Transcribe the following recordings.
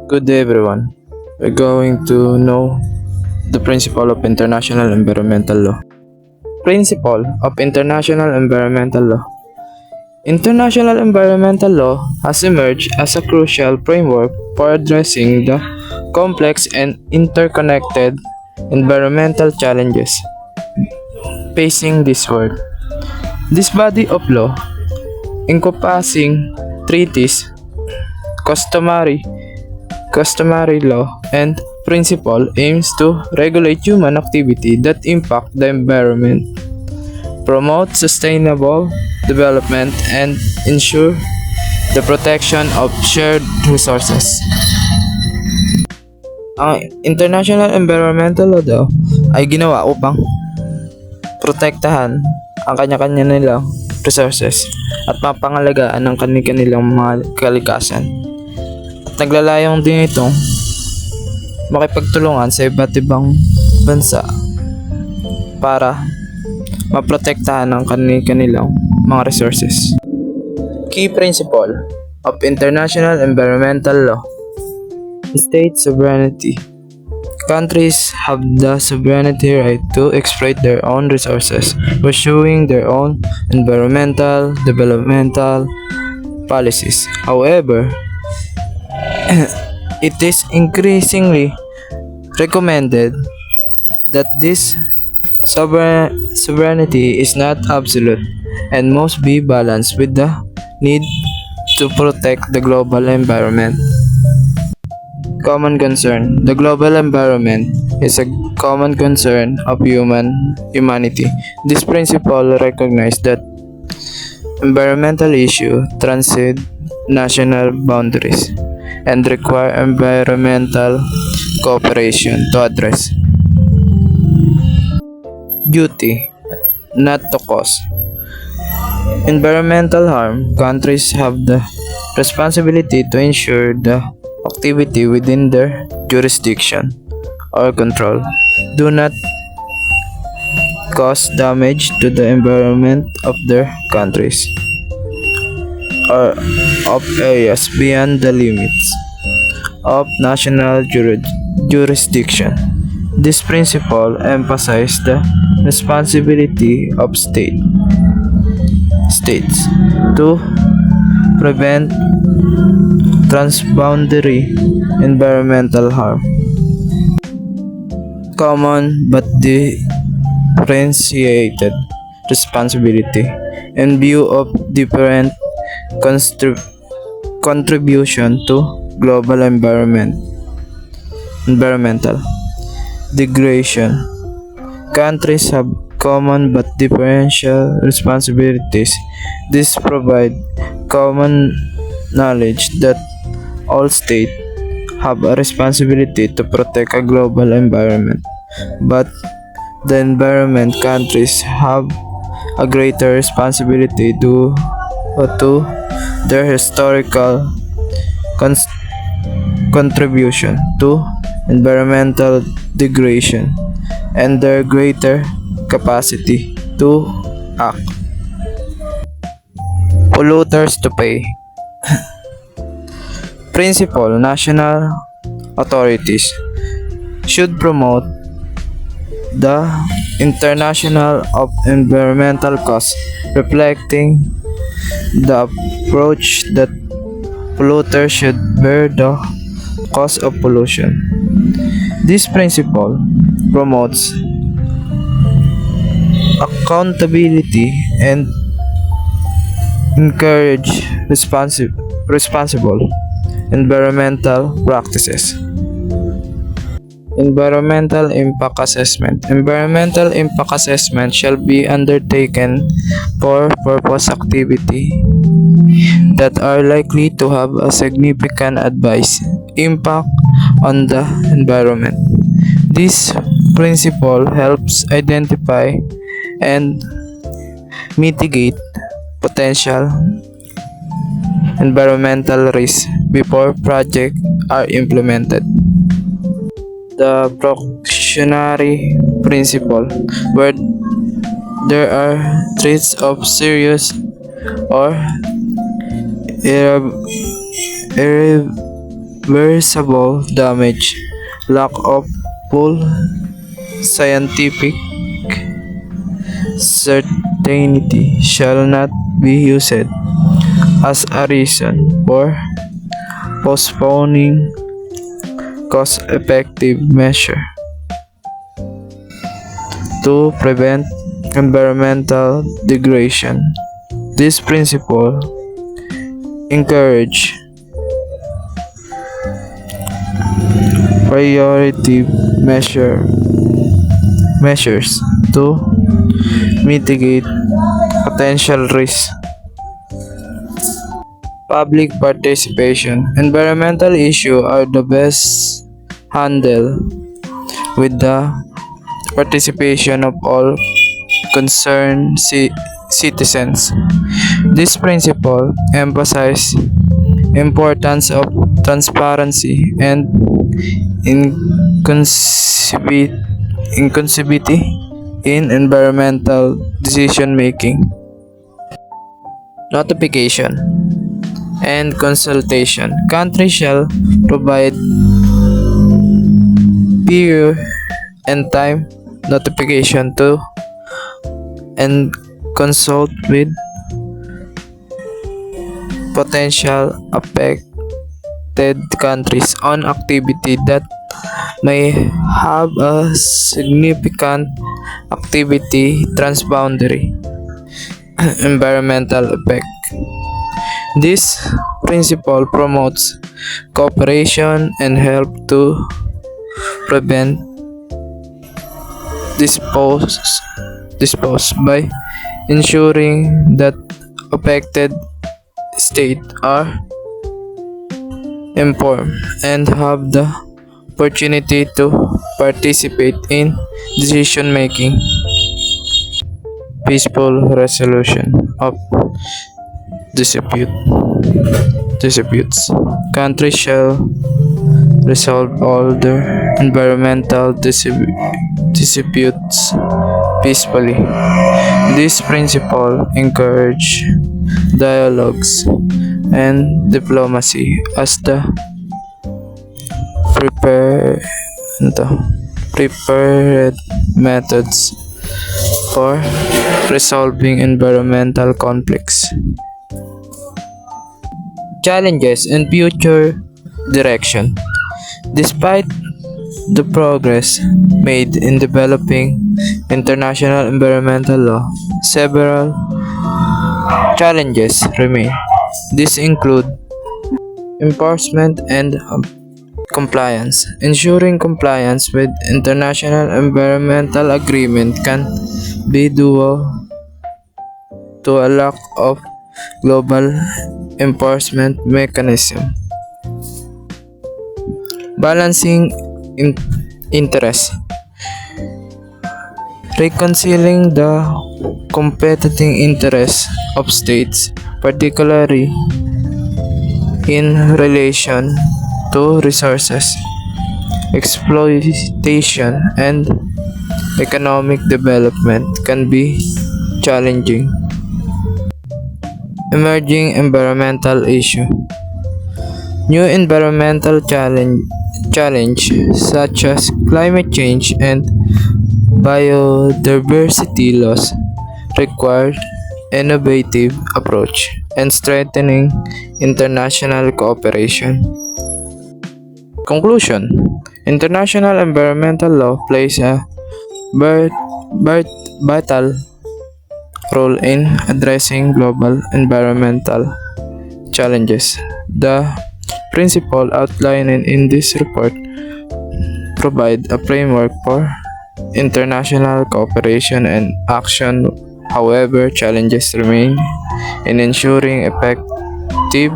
Good day, everyone. We're going to know the principle of international environmental law. Principle of international environmental law. International environmental law has emerged as a crucial framework for addressing the complex and interconnected environmental challenges facing this world. This body of law, encompassing treaties, customary law, and principle, aims to regulate human activity that impact the environment, promote sustainable development, and ensure the protection of shared resources. Ang international environmental law daw ay ginawa upang protektahan ang kanya-kanya nilang resources at mapangalagaan ang kanilang mga kalikasan. At naglalayong din itong makipagtulungan sa iba't ibang bansa para maprotektahan ang kanilang mga resources. Key principle of international environmental law: state sovereignty. Countries have the sovereignty right to exploit their own resources, pursuing their own environmental developmental policies. However, it is increasingly recommended that this sovereignty is not absolute and must be balanced with the need to protect the global environment. Common concern. The global environment is a common concern of humanity. This principle recognizes that environmental issues transcend national boundaries and require environmental cooperation to address. Duty, not to cause environmental harm. Countries have the responsibility to ensure the activity within their jurisdiction or control do not cause damage to the environment of their countries or of areas beyond the limits of national jurisdiction. This principle emphasizes the responsibility of states to prevent transboundary environmental harm. Common but differentiated responsibility in view of different contribution to global environmental degradation. Countries have common but differential responsibilities. This provide common knowledge that all states have a responsibility to protect a global environment, but the environment countries have a greater responsibility due to their historical contribution to environmental degradation and their greater capacity to act. Polluters to pay. Principle: national authorities should promote the international of environmental costs, reflecting the approach that polluters should bear the cost of pollution. This principle promotes accountability and encourage responsible environmental practices. Environmental impact assessment. Environmental impact assessment shall be undertaken for purpose activity that are likely to have a significant adverse impact on the environment. This principle helps identify and mitigate potential environmental risks before projects are implemented. The precautionary principle, where there are threats of serious or irreversible damage, lack of full scientific certainty shall not be used as a reason for postponing cost-effective measure to prevent environmental degradation. This principle encourage priority measures to mitigate potential risks. Public participation. Environmental issues are the best handled with the participation of all concerned citizens. This principle emphasizes importance of transparency and inclusivity in environmental decision making. Notification and consultation. Countries shall provide period and time notification to and consult with potential affected countries on activity that may have a significant activity transboundary environmental effect. This principle promotes cooperation and help to prevent dispose by ensuring that affected states are informed and have the opportunity to participate in decision making. Peaceful resolution of disputes. Countries shall resolve all their environmental disputes peacefully. This principle encourages dialogues and diplomacy as the prepared methods for resolving environmental conflicts. Challenges and future direction. Despite the progress made in developing international environmental law, several challenges remain. These include enforcement and compliance. Ensuring compliance with international environmental agreement can be due to a lack of global enforcement mechanism. Balancing interests. Reconciling the competing interests of states, particularly in relation to resources, exploitation, and economic development can be challenging. Emerging environmental issue. New environmental challenge such as climate change and biodiversity loss require innovative approach and strengthening international cooperation. Conclusion. International environmental law plays a vital role in addressing global environmental challenges. The principle outlined in this report provide a framework for international cooperation and action. However, challenges remain in ensuring effective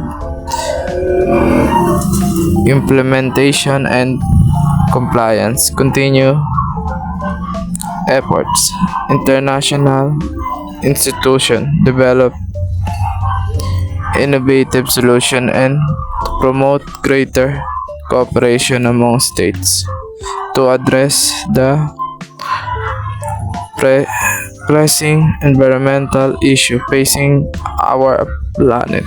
implementation and compliance. Continue efforts. International institution develop innovative solution and promote greater cooperation among states to address the pressing environmental issue facing our planet.